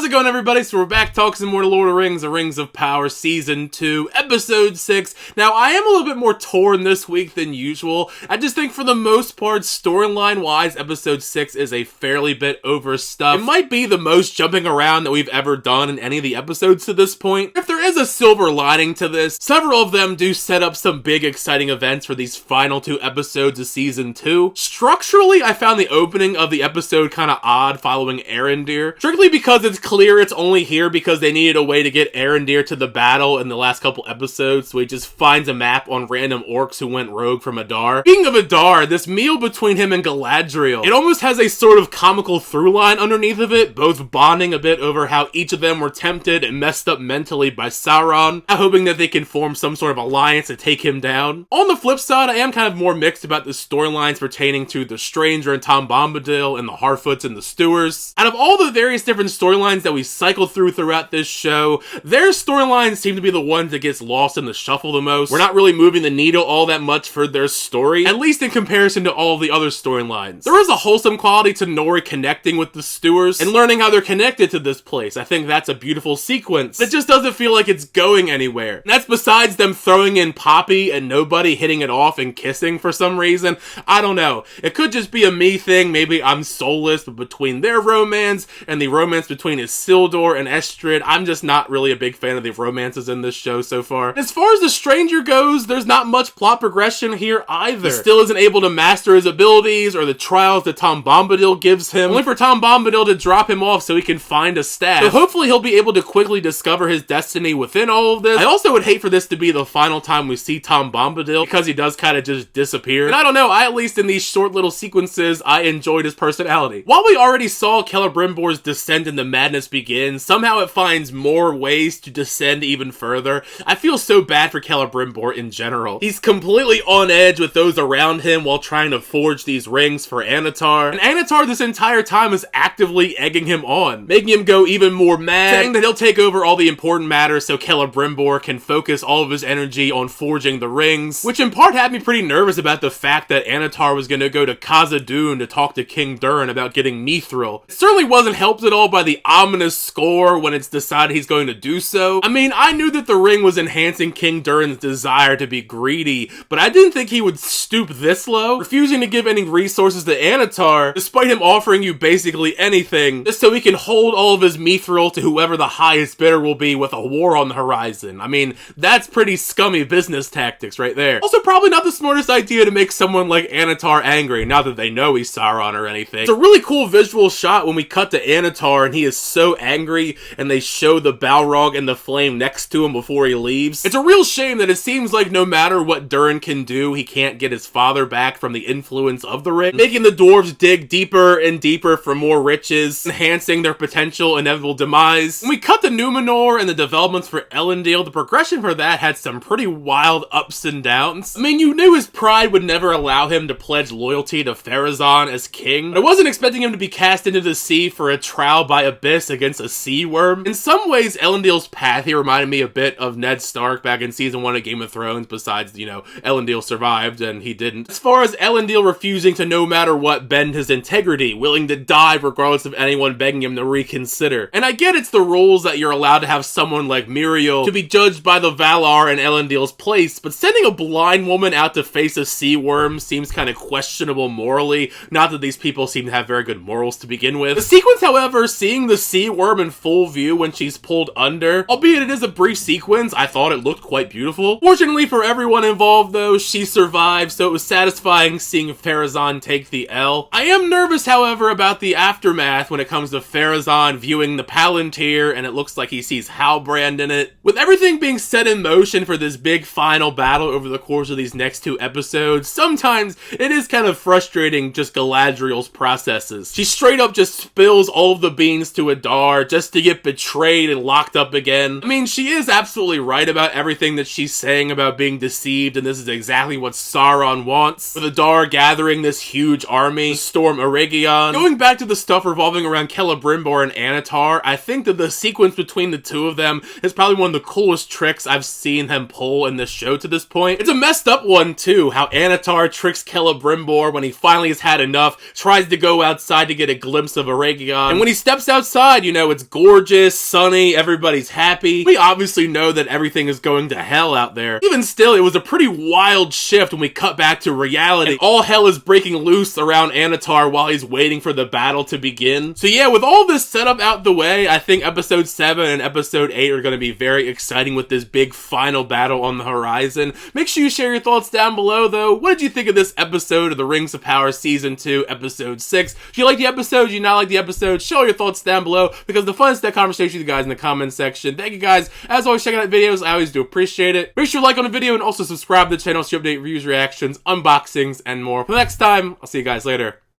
it going, everybody? So we're back talking some more to Lord of the Rings, The Rings of Power Season 2, Episode 6. Now, I am a little bit more torn this week than usual. I just think for the most part, storyline-wise, Episode 6 is a fairly bit overstuffed. It might be the most jumping around that we've ever done in any of the episodes to this point. If there is a silver lining to this, several of them do set up some big exciting events for these final 2 episodes of Season 2. Structurally, I found the opening of the episode kind of odd following Arondir, strictly because it's clear it's only here because they needed a way to get Arondir to the battle in the last couple episodes, so he just finds a map on random orcs who went rogue from Adar. Speaking of Adar, this meal between him and Galadriel, it almost has a sort of comical through line underneath of it, both bonding a bit over how each of them were tempted and messed up mentally by Sauron, hoping that they can form some sort of alliance to take him down. On the flip side, I am kind of more mixed about the storylines pertaining to the Stranger and Tom Bombadil and the Harfoots and the Stewarts. Out of all the various different storylines that we cycle throughout this show, their storylines seem to be the ones that gets lost in the shuffle the most. We're not really moving the needle all that much for their story, at least in comparison to all of the other storylines. There is a wholesome quality to Nori connecting with the Stewarts and learning how they're connected to this place. I think that's a beautiful sequence. It just doesn't feel like it's going anywhere. And that's besides them throwing in Poppy and nobody hitting it off and kissing for some reason. I don't know. It could just be a me thing. Maybe I'm soulless, but between their romance and the romance between Isildur and Estrid, I'm just not really a big fan of the romances in this show so far. As far as the Stranger goes, there's not much plot progression here either. He still isn't able to master his abilities or the trials that Tom Bombadil gives him, only for Tom Bombadil to drop him off so he can find a staff. So hopefully he'll be able to quickly discover his destiny within all of this. I also would hate for this to be the final time we see Tom Bombadil, because he does kind of just disappear. And I don't know, at least in these short little sequences, I enjoyed his personality. While we already saw Celebrimbor's descent into madness begin, somehow it finds more ways to descend even further. I feel so bad for Celebrimbor in general. He's completely on edge with those around him while trying to forge these rings for Anatar. And Anatar this entire time is actively egging him on, making him go even more mad, saying that he'll take over all the important matters so Celebrimbor can focus all of his energy on forging the rings, which in part had me pretty nervous about the fact that Anatar was going to go to Khazad-dûn to talk to King Durin about getting Mithril. It certainly wasn't helped at all by the ominous score when it's decided he's going to do so. I mean, I knew that the ring was enhancing King Durin's desire to be greedy, but I didn't think he would stoop this low, refusing to give any resources to Anatar, despite him offering you basically anything, just so he can hold all of his Mithril to whoever the highest bidder will be with a war on the horizon. I mean, that's pretty scummy business tactics right there. Also, probably not the smartest idea to make someone like Anatar angry, not that they know he's Sauron or anything. It's a really cool visual shot when we cut to Anatar and he is so angry and they show the Balrog and the flame next to him before he leaves. It's a real shame that it seems like no matter what Durin can do, he can't get his father back from the influence of the ring, making the dwarves dig deeper and deeper for more riches, enhancing their potential inevitable demise. When we cut to Numenor and the developments for Elendil, the progression for that had some pretty wild ups and downs. I mean, you knew his pride would never allow him to pledge loyalty to Pharazôn as king, but I wasn't expecting him to be cast into the sea for a trial by Abyss against a sea worm. In some ways, Elendil's path here reminded me a bit of Ned Stark back in season 1 of Game of Thrones, besides, you know, Elendil survived and he didn't. As far as Elendil refusing to no matter what bend his integrity, willing to die regardless of anyone begging him to reconsider. And I get it's the rules that you're allowed to have someone like Miriel to be judged by the Valar in Elendil's place, but sending a blind woman out to face a sea worm seems kind of questionable morally. Not that these people seem to have very good morals to begin with. The sequence, however, seeing the sea worm in full view when she's pulled under, albeit it is a brief sequence, I thought it looked quite beautiful. Fortunately for everyone involved though, she survived, so it was satisfying seeing Pharazôn take the L. I am nervous, however, about the aftermath when it comes to Pharazôn viewing the Palantir and it looks like he sees Halbrand in it. With everything being set in motion for this big final battle over the course of these next 2 episodes, sometimes it is kind of frustrating just Galadriel's processes. She straight up just spills all of the beans to Adar just to get betrayed and locked up again. I mean, she is absolutely right about everything that she's saying about being deceived, and this is exactly what Sauron wants, with Adar gathering this huge army to storm Eregion. Going back to the stuff revolving around Celebrimbor and Anatar, I think that the sequence between the two of them is probably one of the coolest tricks I've seen him pull in this show to this point. It's a messed up one too, how Annatar tricks Celebrimbor when he finally has had enough, tries to go outside to get a glimpse of Aragon, and when he steps outside, you know, it's gorgeous, sunny, everybody's happy. We obviously know that everything is going to hell out there. Even still, it was a pretty wild shift when we cut back to reality, and all hell is breaking loose around Annatar while he's waiting for the battle to begin. So yeah, with all this setup out the way, I think episode 7 and episode 8 are going to be very exciting with this big final battle on the horizon. Make sure you share your thoughts down below though. What did you think of this episode of The Rings of Power Season 2, Episode 6? If you like the episode, you not like the episode, show your thoughts down below, because the fun is that conversation with you guys in the comments section. Thank you guys, as always, checking out videos. I always do appreciate it. Make sure you like on the video and also subscribe to the channel so you update reviews, reactions, unboxings, and more. For the next time, I'll see you guys later.